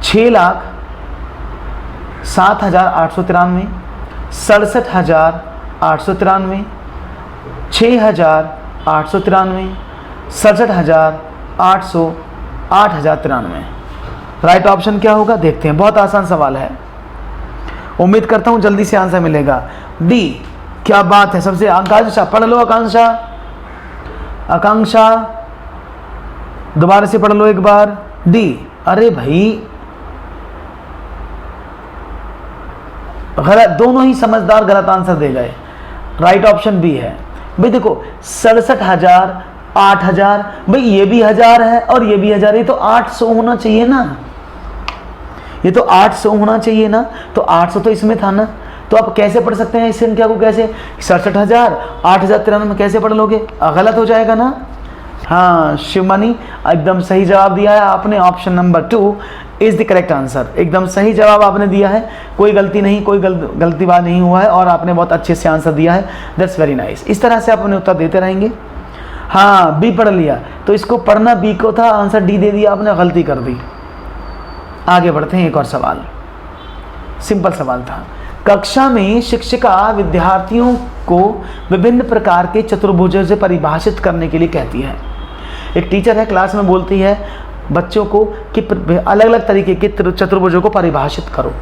6,07,893, 67,893, 6,893, 67,800, 8,093। राइट ऑप्शन क्या होगा देखते हैं, बहुत आसान सवाल है, उम्मीद करता हूं जल्दी से आंसर मिलेगा। डी, क्या बात है, सबसे आकांक्षा पढ़ लो, आकांक्षा, आकांक्षा दोबारा से पढ़ लो एक बार। डी, अरे भाई गलत, दोनों ही समझदार गलत आंसर दे गए। राइट ऑप्शन बी है। भाई देखो 67,000, 8,000, भाई ये भी 1000 है और ये भी 1000, ये तो 800 होना चाहिए ना, ये तो 800 होना चाहिए ना, तो 800 तो इसमें था ना। तो आप कैसे पढ़ सकते हैं इस संख्या को? कैसे? 67,000, 8,093 में कैसे पढ़ लोगे? गलत हो जाएगा ना। हाँ शिवमणि, एकदम सही जवाब दिया है आपने, option number 2 is the correct answer. एकदम सही जवाब आपने दिया है, कोई गलती नहीं, कोई गलती बात नहीं हुआ है और आपने बहुत अच्छे से आंसर दिया है। That's very nice. इस तरह से आप अपने उत्तर देते रहेंगे। हाँ, बी पढ़ लिया, तो इसको पढ़ना बी को था, आंसर डी दे दिया आपने, गलती कर दी। आगे बढ़ते हैं, एक और सवाल, सिंपल सवाल था। कक्षा में शिक्षिका विद्यार्थियों को विभिन्न प्रकार के चतुर्भुजों से परिभाषित करने के लिए कहती है। एक टीचर है, क्लास में बोलती है बच्चों को कि अलग अलग तरीके के चतुर्भुजों को परिभाषित करो।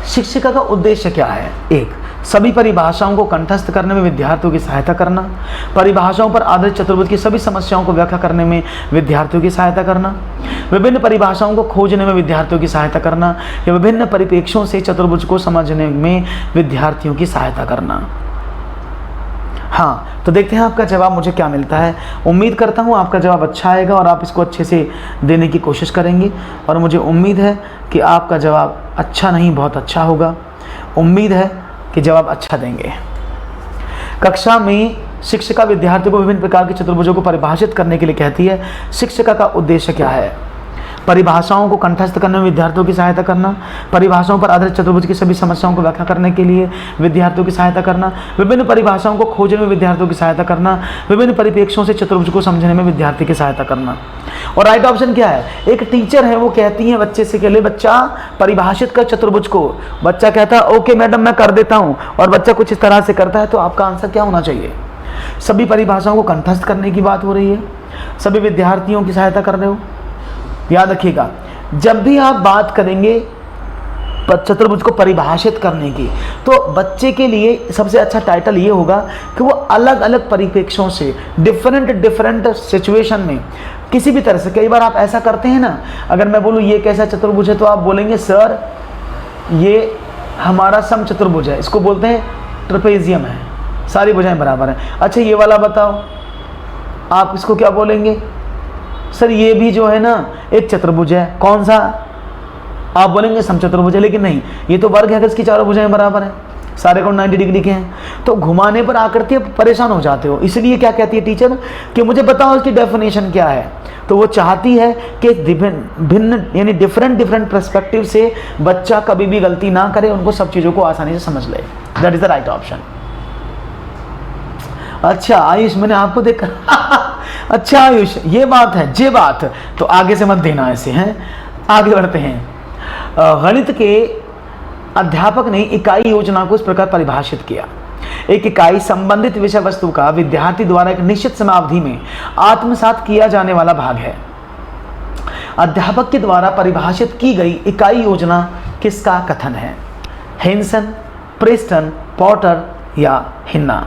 शिक्षिका का उद्देश्य क्या है? एक, सभी परिभाषाओं को कंठस्थ करने में विद्यार्थियों की सहायता करना, परिभाषाओं पर आधारित चतुर्भुज की सभी समस्याओं को व्याख्या करने में विद्यार्थियों की सहायता करना, विभिन्न परिभाषाओं को खोजने में विद्यार्थियों की सहायता करना, या विभिन्न परिप्रेक्ष्यों से चतुर्भुज को समझने में विद्यार्थियों की सहायता करना। हाँ, तो देखते हैं आपका जवाब मुझे क्या मिलता है। उम्मीद करता हूँ आपका जवाब अच्छा आएगा और आप इसको अच्छे से देने की कोशिश करेंगे, और मुझे उम्मीद है कि आपका जवाब अच्छा नहीं बहुत अच्छा होगा। उम्मीद है कि जवाब अच्छा देंगे। कक्षा में शिक्षिका विद्यार्थियों को विभिन्न प्रकार के चतुर्भुजों को परिभाषित करने के लिए कहती है। शिक्षिका का उद्देश्य क्या है? परिभाषाओं को कंठस्थ करने में विद्यार्थियों की सहायता करना, परिभाषाओं पर आधारित चतुर्भुज की सभी समस्याओं को व्याख्या करने के लिए विद्यार्थियों की सहायता करना, विभिन्न परिभाषाओं को खोजने में विद्यार्थियों की सहायता करना, विभिन्न परिप्रेक्ष्यों से चतुर्भुज को समझने में विद्यार्थी की सहायता करना। और राइट ऑप्शन क्या है? एक टीचर है, वो कहती है बच्चे से, के लिए बच्चा परिभाषित कर चतुर्भुज को। बच्चा कहता है ओके मैडम मैं कर देता हूँ, और बच्चा कुछ इस तरह से करता है। तो आपका आंसर क्या होना चाहिए? सभी परिभाषाओं को कंठस्थ करने की बात हो रही है, सभी विद्यार्थियों की सहायता कर रहे हो। याद रखिएगा, जब भी आप बात करेंगे चतुर्भुज को परिभाषित करने की, तो बच्चे के लिए सबसे अच्छा टाइटल ये होगा कि वो अलग अलग परिप्रेक्ष्यों से, डिफरेंट सिचुएशन में, किसी भी तरह से। कई बार आप ऐसा करते हैं ना, अगर मैं बोलूँ ये कैसा चतुर्भुज है, तो आप बोलेंगे सर ये हमारा समचतुर्भुज है, इसको बोलते हैं ट्रेपेजियम है, सारी भुजाएं बराबर हैं। अच्छा ये वाला बताओ, आप इसको क्या बोलेंगे? सर ये भी जो है ना एक चतुर्भुज है। कौन सा? आप बोलेंगे समचतुर्भुज है। लेकिन नहीं, ये तो वर्ग है कि इसकी चारों भुजाएं बराबर हैं, सारे कोण 90 डिग्री के हैं। तो घुमाने पर आकर के परेशान हो जाते हो। इसलिए क्या कहती है टीचर कि मुझे बताओ इसकी डेफिनेशन क्या है। तो वो चाहती है कि भिन्न यानी डिफरेंट पर्सपेक्टिव से बच्चा कभी भी गलती ना करे, उनको सब चीज़ों को आसानी से समझ ले। That is the right option. अच्छा आयुष, मैंने आपको देखा अच्छा आयुष, ये बात है, ये बात, तो आगे से मत देना ऐसे हैं। आगे बढ़ते हैं। गणित के अध्यापक ने इकाई योजना को इस प्रकार परिभाषित किया। एक इकाई संबंधित विषय वस्तु का विद्यार्थी द्वारा एक निश्चित समयावधि में आत्मसात किया जाने वाला भाग है। अध्यापक के द्वारा परिभाषित की गई इकाई योजना किसका कथन है? हेंसन, प्रेस्टन, पॉटर या हिन्ना?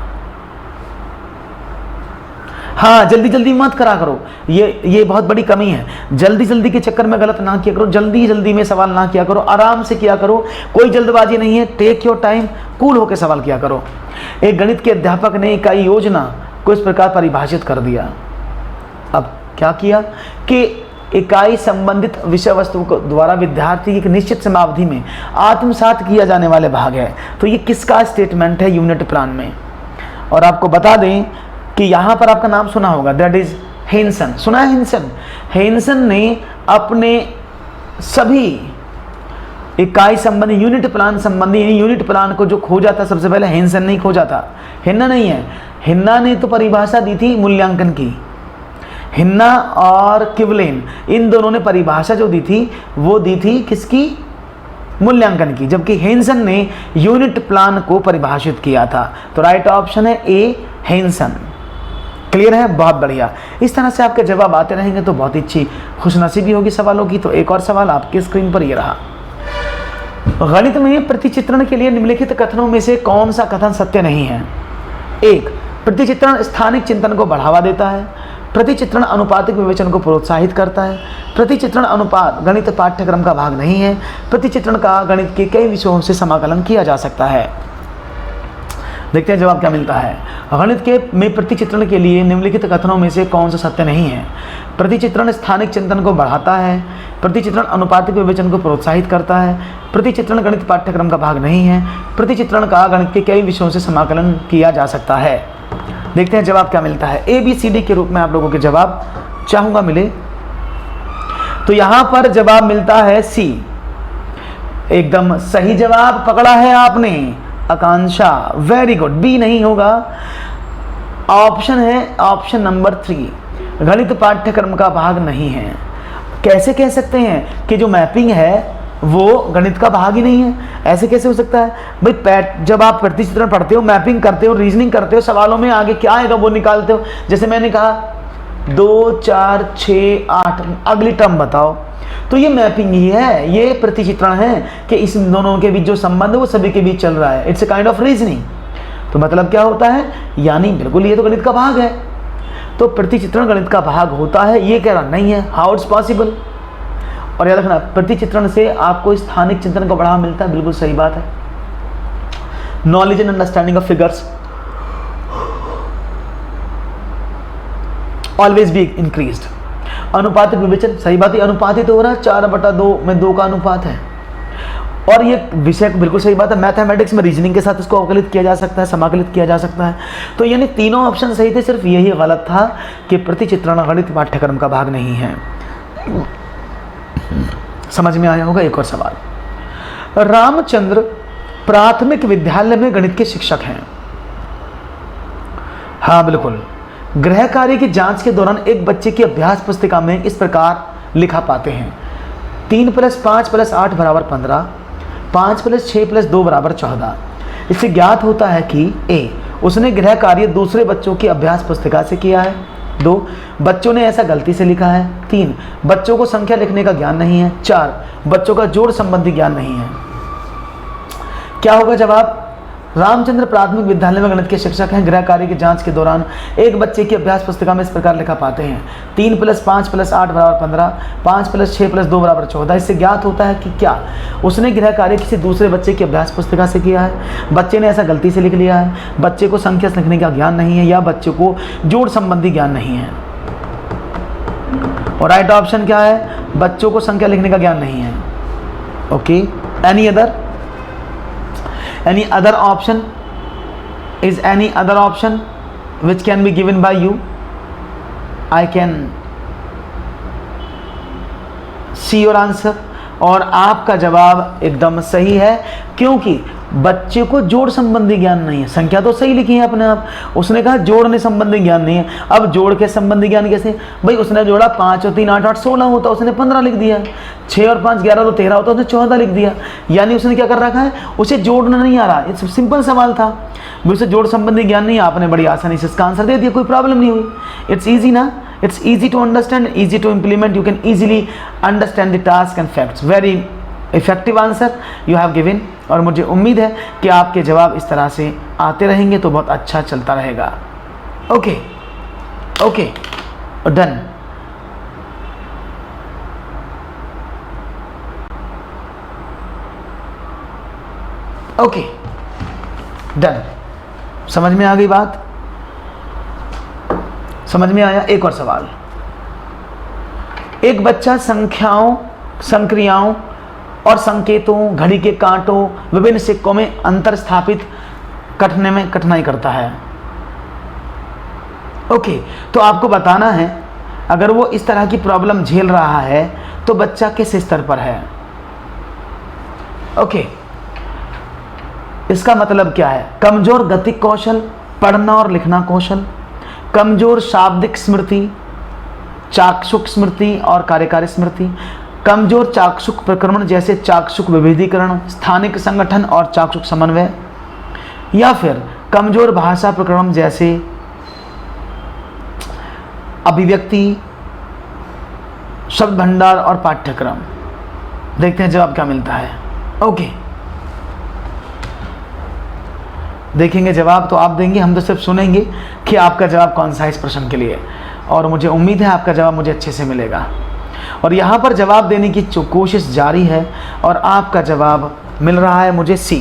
हाँ, जल्दी जल्दी मत करा करो, ये बहुत बड़ी कमी है। जल्दी के चक्कर में गलत ना किया करो, जल्दी में सवाल ना किया करो, आराम से किया करो, कोई जल्दबाजी नहीं है। टेक योर टाइम, कूल होकर सवाल किया करो। एक गणित के अध्यापक ने इकाई योजना को इस प्रकार परिभाषित कर दिया। अब क्या किया कि इकाई संबंधित विषय वस्तु को द्वारा विद्यार्थी की एक निश्चित समयावधि में आत्मसात किया जाने वाले भाग है। तो ये किसका स्टेटमेंट है यूनिट प्लान में? और आपको बता दें कि यहाँ पर आपका नाम सुना होगा, दैट इज हेंसन। सुना है हेंसन? हेंसन ने अपने सभी इकाई संबंधी यूनिट प्लान संबंधी यूनिट प्लान को जो खोजा था, सबसे पहले हेंसन नहीं खोजा था, हिन्ना नहीं है। हिन्ना ने तो परिभाषा दी थी मूल्यांकन की। हिन्ना और किवलेन, इन दोनों ने परिभाषा जो दी थी वो दी थी किसकी? मूल्यांकन की। जबकि हेंसन ने यूनिट प्लान को परिभाषित किया था। तो राइट ऑप्शन है ए, हेंसन। क्लियर है? बहुत बढ़िया। इस तरह से आपके जवाब आते रहेंगे तो बहुत ही अच्छी खुशनसीबी होगी सवालों की। तो एक और सवाल आपकी स्क्रीन पर ये रहा। गणित में प्रतिचित्रण के लिए निम्नलिखित कथनों में से कौन सा कथन सत्य नहीं है? एक, प्रतिचित्रण स्थानिक चिंतन को बढ़ावा देता है। प्रतिचित्रण अनुपातिक विवेचन को प्रोत्साहित करता है। प्रतिचित्रण अनुपात गणित पाठ्यक्रम का भाग नहीं है। प्रतिचित्रण का गणित के कई विषयों से समाकलन किया जा सकता है। देखते हैं जवाब क्या मिलता है। गणित के में प्रतिचित्रण के लिए निम्नलिखित कथनों में से कौन सा सत्य नहीं है? प्रतिचित्रण स्थानिक चिंतन को बढ़ाता है। प्रतिचित्रण अनुपातिक विवेचन को प्रोत्साहित करता है। प्रतिचित्रण गणित पाठ्यक्रम का भाग नहीं है। प्रतिचित्रण का गणित के कई विषयों से समाकलन किया जा सकता है। देखते हैं जवाब क्या मिलता है। ABCD के रूप में आप लोगों के जवाब चाहूंगा मिले। तो यहां पर जवाब मिलता है C। एकदम सही जवाब पकड़ा है आपने, आकांक्षा, वेरी गुड। B नहीं होगा, ऑप्शन है ऑप्शन नंबर 3, गणित पाठ्यक्रम का भाग नहीं है। कैसे कह सकते हैं कि जो मैपिंग है वो गणित का भाग ही नहीं है। ऐसे कैसे हो सकता है भाई? जब आप प्रतिचित्रण पढ़ते हो, मैपिंग करते हो, रीजनिंग करते हो, सवालों में आगे क्या आएगा वो निकालते हो। जैसे मैंने कहा 2 4 6 8 अगली टर्म बताओ, तो ये मैपिंग ही है, ये प्रतिचित्रण है कि इस दोनों के बीच जो संबंध है वो सभी के बीच चल रहा है। It's a kind of reasoning. तो मतलब क्या होता है, यानी बिल्कुल ये तो गणित का भाग है। तो प्रतिचित्रण गणित का भाग होता है, ये कह रहा नहीं है। How it's possible? और याद रखना, प्रतिचित्रण से आपको स्थानिक चिंतन का बढ़ावा मिलता है, बिल्कुल सही बात है। Knowledge and understanding of figures always be increased. अनुपातिक विवेचन, सही बात है, अनुपातित हो रहा है, 4/2 में 2 का अनुपात है। और ये विषय बिल्कुल सही बात है, मैथमेटिक्स में रीजनिंग के साथ इसको अवकलित किया जा सकता है, समाकलित किया जा सकता है। तो यानी तीनों ऑप्शन सही थे, सिर्फ यही गलत था कि प्रतिचित्रण गणित पाठ्यक्रम का भाग नहीं है। समझ में आया होगा। एक और सवाल, रामचंद्र प्राथमिक विद्यालय में गणित के शिक्षक हैं। हाँ बिल्कुल। गृह कार्य की जांच के दौरान एक बच्चे की अभ्यास पुस्तिका में इस प्रकार लिखा पाते हैं, 3 + 5 + 8 = 15, 5 + 6 + 2 = 14। इससे ज्ञात होता है कि ए, उसने गृह कार्य दूसरे बच्चों की अभ्यास पुस्तिका से किया है। 2, बच्चों ने ऐसा गलती से लिखा है। 3, बच्चों को संख्या लिखने का ज्ञान नहीं है। 4, बच्चों का जोड़ संबंधी ज्ञान नहीं है। क्या होगा जवाब? रामचंद्र प्राथमिक विद्यालय में गणित के शिक्षक हैं। गृह कार्य की जांच के दौरान एक बच्चे की अभ्यास पुस्तिका में इस प्रकार लिखा पाते हैं, 3 + 5 + 8 = 15, 5 + 6 + 2 = 14। इससे ज्ञात होता है कि क्या उसने गृह कार्य किसी दूसरे बच्चे की अभ्यास पुस्तिका से किया है, बच्चे ने ऐसा गलती से लिख लिया है, बच्चे को संख्या लिखने का ज्ञान नहीं है, या बच्चे को जोड़ संबंधी ज्ञान नहीं है। और राइट ऑप्शन क्या है? बच्चों को संख्या लिखने का ज्ञान नहीं है। Okay, any other? Any other option? Is any other option which can be given by you? I can see your answer। और आपका जवाब एकदम सही है, क्योंकि बच्चे को जोड़ संबंधी ज्ञान नहीं है। संख्या तो सही लिखी है अपने आप, उसने कहा जोड़ने संबंधी ज्ञान नहीं है। अब जोड़ के संबंधी ज्ञान कैसे भाई? उसने जोड़ा 5 और 3 8 8 16 होता, उसने 15 लिख दिया। 6 और 5 11 तो 13 होता, उसने 14 लिख दिया। यानी उसने क्या कर रखा है? उसे जोड़ना नहीं आ रहा। ये सिंपल सवाल था, उसे जोड़ संबंधी ज्ञान नहीं, आपने बड़ी आसानी से इसका आंसर दे दिया, कोई प्रॉब्लम नहीं हुई। इट्स ईजी ना, it's easy to understand, easy to implement, you can easily understand the task and facts। very effective answer you have given। और मुझे उम्मीद है कि आपके जवाब इस तरह से आते रहेंगे तो बहुत अच्छा चलता रहेगा। Okay okay, done. Okay done, समझ में आ गई बात? समझ में आया? एक और सवाल, एक बच्चा संख्याओं, संक्रियाओं और संकेतों, घड़ी के कांटों, विभिन्न सिक्कों में अंतर स्थापित करने में कठिनाई करता है। ओके, तो आपको बताना है अगर वो इस तरह की प्रॉब्लम झेल रहा है तो बच्चा किस स्तर पर है। ओके, इसका मतलब क्या है? कमजोर गतिक कौशल, पढ़ना और लिखना कौशल, कमजोर शाब्दिक स्मृति, चाक्षुष स्मृति और कार्यकारी स्मृति, कमजोर चाक्षुष प्रक्रमण जैसे चाक्षुष विभेदीकरण, स्थानिक संगठन और चाक्षुष समन्वय, या फिर कमजोर भाषा प्रक्रमण जैसे अभिव्यक्ति, शब्द भंडार और पाठ्यक्रम। देखते हैं जवाब क्या मिलता है। ओके, देखेंगे जवाब तो आप देंगे, हम तो सिर्फ सुनेंगे कि आपका जवाब कौन सा है इस प्रश्न के लिए। और मुझे उम्मीद है आपका जवाब मुझे अच्छे से मिलेगा। और यहाँ पर जवाब देने की कोशिश जारी है और आपका जवाब मिल रहा है मुझे सी।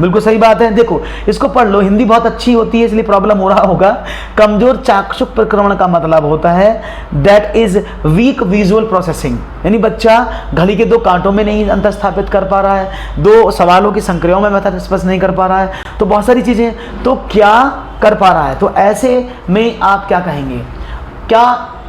बिल्कुल सही बात है। देखो इसको पढ़ लो, हिंदी बहुत अच्छी होती है इसलिए प्रॉब्लम हो रहा होगा। कमजोर चाक्षुष प्रक्रमण का मतलब होता है that is weak visual processing, यानी बच्चा घड़ी के 2 कांटों में नहीं अंतर स्थापित कर पा रहा है, 2 सवालों की संक्रियाओं में मेथड स्पष्ट नहीं कर पा रहा है, तो बहुत सारी चीजें। तो क्या कर पा रहा है? तो ऐसे में आप क्या कहेंगे? क्या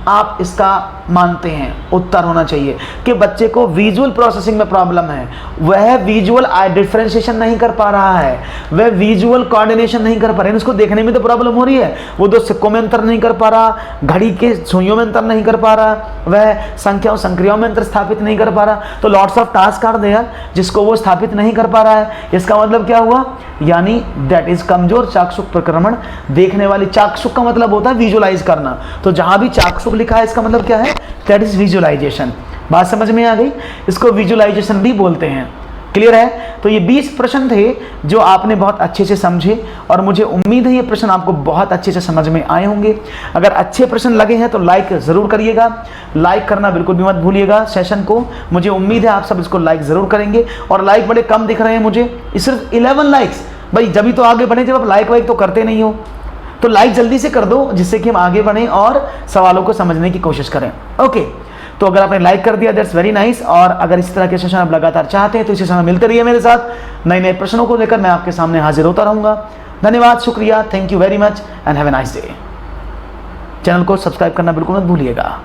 आप इसका मानते हैं? उत्तर होना चाहिए कि बच्चे को विजुअल प्रोसेसिंग में प्रॉब्लम है, वह विजुअल डिफरेंशिएशन नहीं कर पा रहा है, वह विजुअल कोऑर्डिनेशन नहीं कर पा रहा है, इसको देखने में तो प्रॉब्लम हो रही है, वो दो सिक्कों में अंतर नहीं कर पा रहा, घड़ी के सुइयों में अंतर नहीं कर पा रहा, वह संख्याओं संक्रियाओं में अंतर स्थापित नहीं कर पा रहा, तो lots of task are there जिसको वो स्थापित नहीं कर पा रहा है। इसका मतलब क्या हुआ? यानी दैट इज कमजोर चाक्षुष प्रक्रमण। देखने वाली, चाक्षुष का मतलब होता है विजुअलाइज करना, तो जहां भी चाक्षुष लिखा है इसका मतलब क्या है? That is visualization. बात समझ में आ गई? इसको विजुअलाइजेशन भी बोलते हैं। क्लियर है? तो ये 20 प्रश्न थे जो आपने बहुत अच्छे से समझे और मुझे उम्मीद है ये प्रश्न आपको बहुत अच्छे से समझ में आए होंगे। अगर अच्छे प्रश्न लगे हैं तो लाइक जरूर करिएगा, लाइक करना बिल्कुल भी मत भूलिएगा सेशन को। मुझे उम्मीद है आप सब इसको लाइक जरूर करेंगे, और लाइक बड़े कम दिख रहे हैं मुझे, सिर्फ 11 लाइक्स। भाई जब भी तो आगे बढ़े, जब आप लाइक वाइक तो करते नहीं हो, तो लाइक जल्दी से कर दो जिससे कि हम आगे बढ़ें और सवालों को समझने की कोशिश करें। ओके, तो अगर आपने लाइक कर दिया दैट्स वेरी नाइस। और अगर इस तरह के सेशन आप लगातार चाहते हैं तो इसी समय मिलते रहिए मेरे साथ, नए नए प्रश्नों को लेकर मैं आपके सामने हाजिर होता रहूंगा। धन्यवाद, शुक्रिया, thank you very much and have a nice day. Channel को सब्सक्राइब करना बिल्कुल मत भूलिएगा।